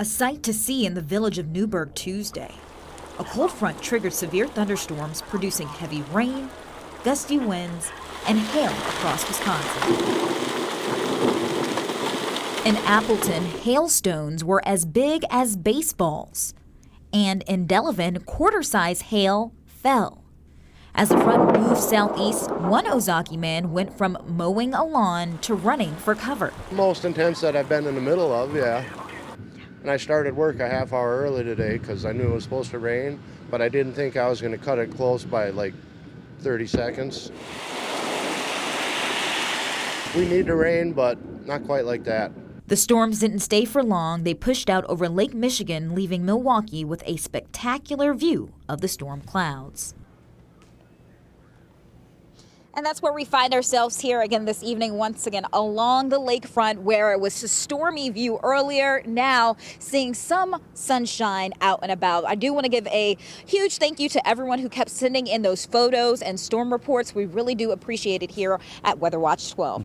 A sight to see in the village of Newburgh Tuesday. A cold front triggered severe thunderstorms, producing heavy rain, gusty winds, and hail across Wisconsin. In Appleton, hailstones were as big as baseballs. And in Delavan, quarter-size hail fell. As the front moved southeast, one Ozaukee man went from mowing a lawn to running for cover. Most intense that I've been in the middle of, yeah. And I started work a half hour early today because I knew it was supposed to rain, but I didn't think I was going to cut it close by like 30 seconds. We need the rain, but not quite like that. The storms didn't stay for long. They pushed out over Lake Michigan, leaving Milwaukee with a spectacular view of the storm clouds. And that's where we find ourselves here again this evening, once again along the lakefront, where it was a stormy view earlier. Now seeing some sunshine out and about. I do want to give a huge thank you to everyone who kept sending in those photos and storm reports. We really do appreciate it here at Weather Watch 12.